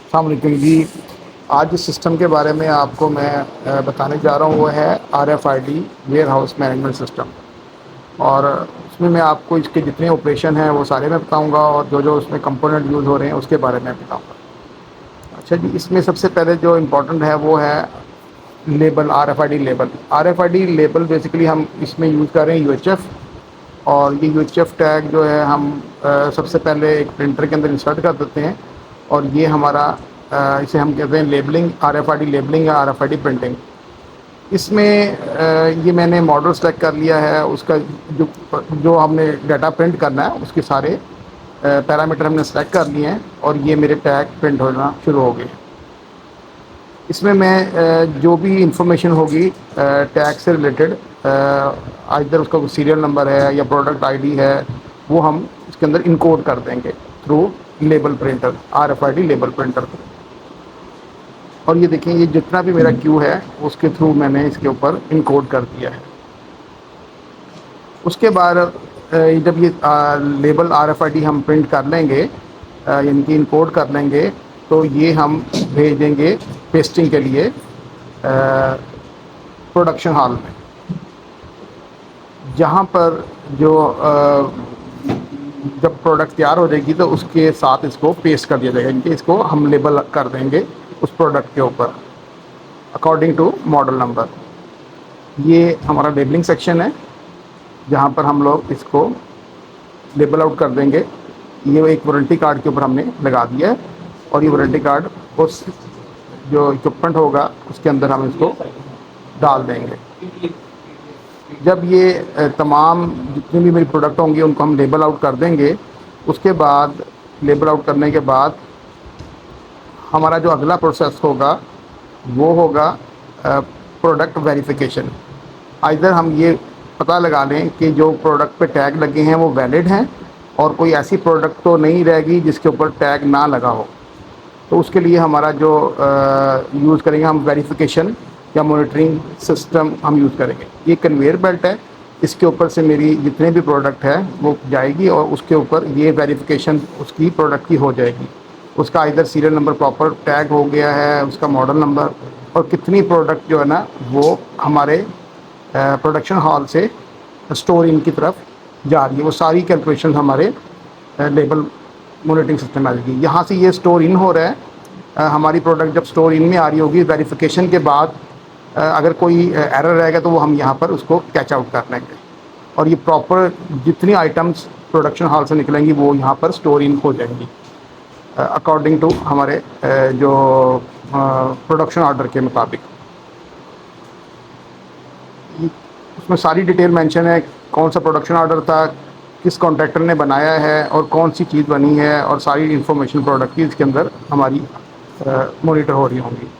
अस्सलाम वालेकुम जी। आज जिस सिस्टम के बारे में आपको मैं बताने जा रहा हूँ वो है RFID warehouse management system. और उसमें मैं आपको इसके जितने ऑपरेशन हैं वो सारे मैं बताऊँगा और जो जो उसमें कंपोनेंट यूज़ हो रहे हैं उसके बारे में बताऊँगा। अच्छा जी, इसमें सबसे पहले जो इम्पोर्टेंट है वो है label, RFID label. RFID label basically हम इसमें यूज़ कर रहे हैं UHF। और ये UHF टैग जो है हम सबसे पहले एक प्रिंटर के अंदर इंसर्ट कर देते हैं। और ये हमारा इसे हम कहते हैं लेबलिंग, RFID लेबलिंग या RFID प्रिंटिंग। इसमें ये मैंने मॉडल सेलेक्ट कर लिया है, उसका जो जो हमने डाटा प्रिंट करना है उसके सारे पैरामीटर हमने सेलेक्ट कर लिए हैं और ये मेरे टैग प्रिंट होना शुरू हो गए। इसमें मैं जो भी इंफॉर्मेशन होगी टैग से रिलेटेड, इधर उसका कोई सीरियल नंबर है या प्रोडक्ट आईडी है, वो हम इसके अंदर इनकोड कर देंगे through label printer, RFID label printer. और ये देखें, ये जितना भी मेरा क्यू है उसके थ्रू मैंने इसके ऊपर इनकोड कर दिया है। उसके बाद जब ये लेबल RFID हम प्रिंट कर लेंगे, यानी कि इनकोड कर लेंगे, तो ये हम भेज देंगे पेस्टिंग के लिए प्रोडक्शन हॉल में, जहाँ पर जो जब प्रोडक्ट तैयार हो जाएगी तो उसके साथ इसको पेस्ट कर दिया जाएगा, यानी कि इसको हम लेबल कर देंगे उस प्रोडक्ट के ऊपर अकॉर्डिंग टू मॉडल नंबर। ये हमारा लेबलिंग सेक्शन है जहाँ पर हम लोग इसको लेबल आउट कर देंगे। ये एक वारंटी कार्ड के ऊपर हमने लगा दिया है और ये वारंटी कार्ड उस जो इक्विपमेंट होगा उसके अंदर हम इसको डाल देंगे। जब ये तमाम जितनी भी मेरी प्रोडक्ट होंगी उनको हम लेबल आउट कर देंगे, उसके बाद लेबल आउट करने के बाद हमारा जो अगला प्रोसेस होगा वो होगा प्रोडक्ट वेरिफिकेशन। इधर हम ये पता लगा लें कि जो प्रोडक्ट पे टैग लगे हैं वो वैलिड हैं और कोई ऐसी प्रोडक्ट तो नहीं रहेगी जिसके ऊपर टैग ना लगा हो। तो उसके लिए हमारा जो यूज़ करेंगे हम वेरिफिकेशन या मॉनिटरिंग सिस्टम हम यूज़ करेंगे। ये कन्वेयर बेल्ट है, इसके ऊपर से मेरी जितने भी प्रोडक्ट है वो जाएगी और उसके ऊपर ये वेरिफिकेशन उसकी प्रोडक्ट की हो जाएगी। उसका इधर सीरियल नंबर प्रॉपर टैग हो गया है, उसका मॉडल नंबर और कितनी प्रोडक्ट जो है ना वो हमारे प्रोडक्शन हॉल से स्टोर इन की तरफ जा रही है, वो सारी कैलकुलेशन हमारे लेबल मॉनिटरिंग सिस्टम में आ जाएगी। यहाँ से ये स्टोर इन हो रहा है, हमारी प्रोडक्ट जब स्टोर इन में आ रही होगी वेरिफिकेशन के बाद अगर कोई एरर रहेगा तो वो हम यहाँ पर उसको कैच आउट कर लेंगे और ये प्रॉपर जितनी आइटम्स प्रोडक्शन हॉल से निकलेंगी वो यहाँ पर स्टोर इन हो जाएंगी अकॉर्डिंग टू हमारे जो प्रोडक्शन ऑर्डर के मुताबिक। उसमें सारी डिटेल मेंशन है, कौन सा प्रोडक्शन ऑर्डर था, किस कॉन्ट्रैक्टर ने बनाया है और कौन सी चीज़ बनी है, और सारी इन्फॉर्मेशन प्रोडक्ट की इसके अंदर हमारी मॉनिटर हो रही होंगी।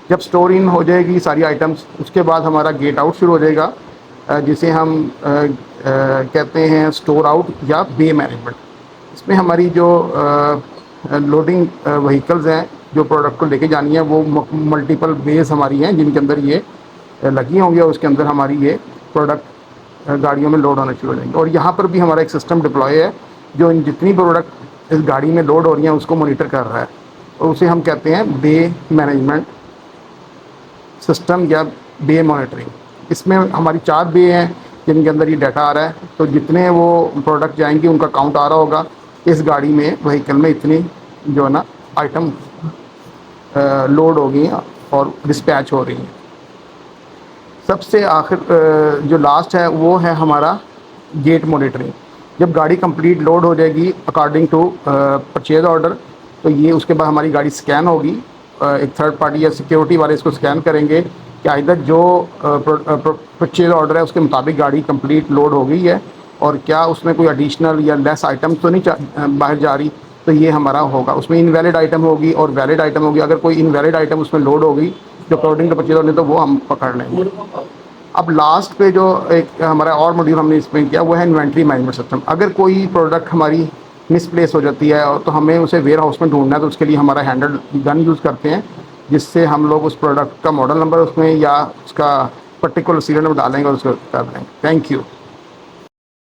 जब स्टोर इन हो जाएगी सारी आइटम्स, उसके बाद हमारा गेट आउट शुरू हो जाएगा, जिसे हम कहते हैं स्टोर आउट या बे मैनेजमेंट। इसमें हमारी जो लोडिंग व्हीकल्स हैं जो प्रोडक्ट को लेके जानी है वो मल्टीपल बेस हमारी हैं जिनके अंदर ये लगी होंगी और उसके अंदर हमारी ये प्रोडक्ट गाड़ियों में लोड होना शुरू हो जाएंगे। और यहाँ पर भी हमारा एक सिस्टम डिप्लॉय है जो इन जितनी प्रोडक्ट इस गाड़ी में लोड हो रही हैं उसको मॉनिटर कर रहा है और उसे हम कहते हैं बे मैनेजमेंट सिस्टम या बे मॉनिटरिंग। इसमें हमारी 4 बे हैं जिनके अंदर ये डाटा आ रहा है, तो जितने वो प्रोडक्ट जाएंगे उनका काउंट आ रहा होगा इस गाड़ी में, व्हीकल में इतनी जो है ना आइटम लोड हो गई हैं और डिस्पैच हो रही हैं। सबसे आखिर जो लास्ट है वो है हमारा गेट मॉनिटरिंग। जब गाड़ी कंप्लीट लोड हो जाएगी अकॉर्डिंग टू परचेज ऑर्डर, तो ये उसके बाद हमारी गाड़ी स्कैन होगी, एक थर्ड पार्टी या सिक्योरिटी वाले इसको स्कैन करेंगे कि इधर जो परचेज ऑर्डर है उसके मुताबिक गाड़ी कंप्लीट लोड हो गई है और क्या उसमें कोई एडिशनल या लेस आइटम तो नहीं बाहर जा रही। तो ये हमारा होगा, उसमें इनवैलिड आइटम होगी और वैलिड आइटम होगी। अगर कोई इनवैलिड आइटम उसमें लोड हो गई जो अकॉर्डिंग टू परचेज ऑर्डर, तो वो हम पकड़ लेंगे। अब लास्ट पे जो एक हमारा और मॉड्यूल हमने इसमें किया वो है इन्वेंट्री मैनेजमेंट सिस्टम। अगर कोई प्रोडक्ट हमारी मिसप्लेस हो जाती है और तो हमें उसे वेयर हाउस में ढूंढना है, तो उसके लिए हमारा हैंडल गन यूज़ करते हैं जिससे हम लोग उस प्रोडक्ट का मॉडल नंबर उसमें या उसका पर्टिकुलर सीरियल नंबर डालेंगे और उसको कर देंगे। Thank you.